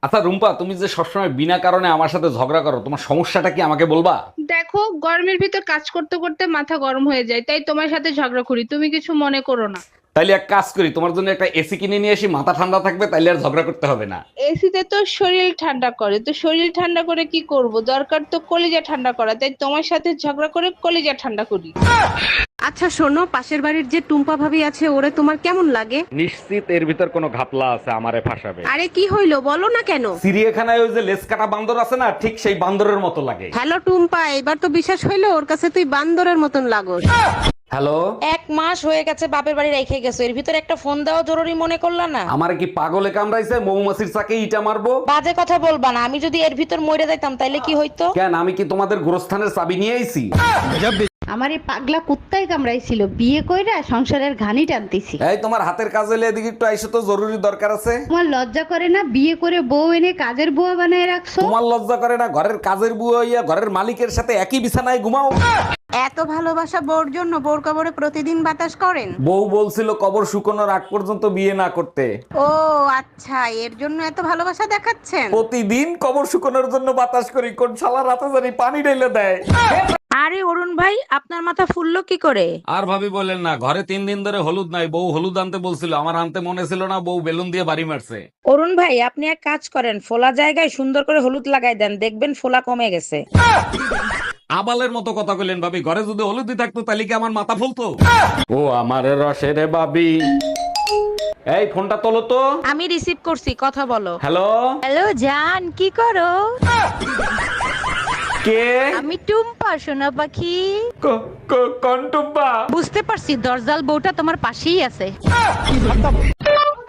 আচ্ছা রুম্পা, তুমি যে সবসময় বিনা কারণে আমার সাথে ঝগড়া করো, তোমার সমস্যাটা কি আমাকে বলবা? দেখো, গরমের ভিতর কাজ করতে করতে মাথা গরম হয়ে যায়, তাই তোমার সাথে ঝগড়া করি। তুমি কিছু মনে করো না। তাইলে এক কাজ করি, তোমার জন্য একটা এসি কিনে নিয়ে আসি, মাথা ঠান্ডা থাকবে, তাইলে আর ঝগড়া করতে হবে না। এসিতে তো শরীর ঠান্ডা করে, তো শরীর ঠান্ডা করে কি করব? দরকার তো কলিজা ঠান্ডা করা, তাই তোমার সাথে ঝগড়া করে কলিজা ঠান্ডা করি। আচ্ছা শোনো, পাশের বাড়ির যে টুম্পা ভাবি আছে ওরে তোমার কেমন লাগে? নিশ্চিত এর ভিতর কোনো ঘাপলা আছে, আমারে ফাঁসাবে। আরে কি হইলো বলো না কেন? চিড়িয়াখানায় ওই যে লেজ কাটা বান্দর আছে না, ঠিক সেই বান্দরের মতো লাগে। হ্যালো টুম্পা, এবার তো বিশ্বাস হইলো ওর কাছে তুই বান্দরের মতন লাগোস। হ্যালো। 1 মাস হয়ে গেছে বাপের বাড়ি রেখে গেছো, এর ভিতরে একটা ফোন দেওয়া জরুরি মনে করলা না? আমারে কি পাগলে কামড়াইছে, মৌমাছির চাকে ইটা মারবো? বাজে কথা বলবা না, আমি যদি এর ভিতর মরে যাইতাম তাইলে কি হইতো? কেন, আমি কি তোমাদের গোরস্থানের চাবি নিয়ে আইছি? আমার এই পাগলা কুত্তায় কামড়াইছিল, বিয়ে কইরা সংসারের ঘানি টানতেছি। এই তোমার হাতের কাজ হলে এদিকে একটু আইসো তো, জরুরি দরকার আছে। তোমার লজ্জা করে না? বিয়ে করে বউ এনে কাজের বুয়া বানায় রাখছো। তোমার লজ্জা করে না ঘরের কাজের বুয়া হইয়া ঘরের মালিকের সাথে একই বিছানায় ঘুমাও? এত ভালোবাসা বোর জন্য বোর কবরে প্রতিদিন বাতাস করেন? বউ বলছিল কবর শুকানোর আগ পর্যন্ত বিয়ে না করতে। ও আচ্ছা, এর জন্য এত ভালোবাসা দেখাচ্ছেন? প্রতিদিন কবর শুকানোর জন্য বাতাস করি, কোন শালা রাতে জানি পানি ঢেলে দেয়। আরে অরুণ ভাই, আপনার মাথা ফুললো কি করে? আর ভাবি বলেন না, ঘরে 3 দিন ধরে হলুদ নাই, বউ হলুদ আনতে বলছিল, আমার আনতে মনে ছিল না, বউ বেলুন দিয়ে বাড়ি মারছে। অরুণ ভাই, আপনি এক কাজ করেন, ফোলা জায়গায় সুন্দর করে হলুদ লাগাই দেন, দেখবেন ফোলা কমে গেছে। আবালের মতো কথা কইলেন ভাবি, ঘরে যদি হলুদই থাকতো তাহলে কি আমার মাথা ফুলতো? ও আমার রসের ভাবি, এই ফোনটা তোলো তো। আমি রিসিভ করছি, কথা বলো। হ্যালো। হ্যালো জান, কি করো? কে? আমি টুম্পা, সোনা পাখি। কন্টুব্বা। বুঝতে পারছি, দরজাল বউটা তোমার পাশেই আছে।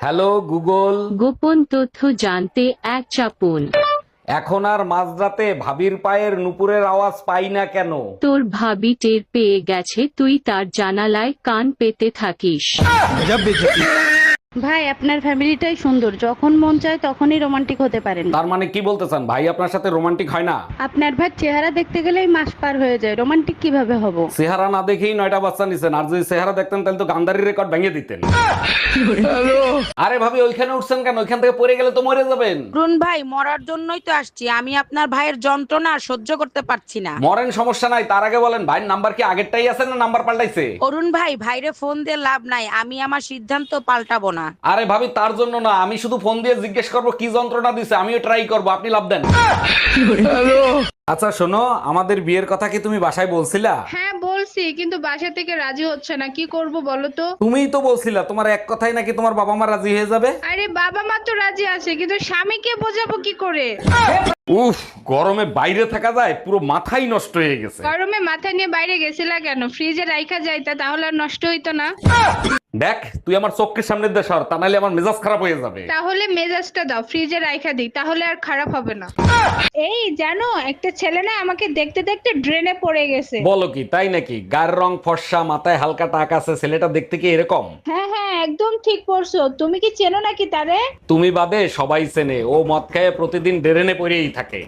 Hello Google. গোপন তথ্য জানতে এক চাপুন। এখন আর মাঝরাতে ভাবির পায়ের নুপুরের আওয়াজ পাই না কেন? তোর ভাবি টের পেয়ে গেছে তুই তার জানালায় কান পেতে থাকিস। ভাই, আপনার ফ্যামিলিটাই সুন্দর, যখন মন চায় তখনই রোমান্টিক হতে পারেন। তার মানে কি বলতে চান, ভাই আপনার সাথে রোমান্টিক হয় না? আপনার ভাই চেহারা দেখতে গেলেই মাস পার হয়ে যায়, রোমান্টিক কিভাবে হব? চেহারা না দেখেই 9টা বাচ্চা নিছেন, আর যদি চেহারা দেখতেন তাহলে তো গান্ধারি রেকর্ড ভেঙে দিতেন। আরে ভাবি, ওইখানে উঠছেন কেন? ওইখান থেকে পড়ে গেলে তো মরে যাবেন। অরুণ ভাই, মরার জন্যই তো আসছি, আমি আপনার ভাইয়ের যন্ত্রণা আর সহ্য করতে পারছি না। মরেন, সমস্যা নাই, তার আগে বলেন ভাইয়ের নাম্বার কি আগেরটাই আছে না নাম্বার পাল্টাইছে? অরুণ ভাই, ভাইরে ফোন দিয়ে লাভ নাই, আমি আমার সিদ্ধান্ত পাল্টাবো না। আরে ভাবি, তার জন্য না, আমি শুধু ফোন দিয়ে জিজ্ঞেস করবো কি যন্ত্রণা দিছে, আমিও ট্রাই করবো, আপনি লাভ দেন। আচ্ছা শোনো, আমাদের বিয়ের কথা কি তুমি বাসায় বলছিলা? হ্যাঁ বলছি, কিন্তু বাসা থেকে রাজি হচ্ছে না, কি করব বলো তো? তুমিই তো বলছিলা তোমার এক কথাই নাকি তোমার বাবা মা রাজি হয়ে যাবে। আরে বাবা মা তো রাজি আছে, কিন্তু স্বামীকে বোঝাবো কি করে? উফ, গরমে বাইরে থাকা যায়, পুরো মাথাই নষ্ট হয়ে গেছে। গরমে মাথা নিয়ে বাইরে গেছিলা কেন? ফ্রিজে রাইখা যাইতা, তাহলে আর নষ্ট হইতো না। দেখ, তুই আমার চোখের সামনে দিয়ে সর, তা নাহলে আমার মেজাজ খারাপ হয়ে যাবে। তাহলে মেজাজটা দাও, ফ্রিজে রাইখা দিই, তাহলে আর খারাপ হবে না। এই জানো, একটা ছেলে না আমাকে দেখতে দেখতে ড্রেনে পড়ে গেছে। বলো কি, তাই নাকি? গায়ের রং ফর্সা, মাথায় হালকা টাক আছে, ছেলেটা দেখতে কি এরকম? হ্যাঁ হ্যাঁ, একদম ঠিক পড়ছো। তুমি কি চেনো নাকি তারে? তুমি বাদে সবাই চেনে, ও মদ খায় প্রতিদিন ড্রেনে পড়েই থাকে।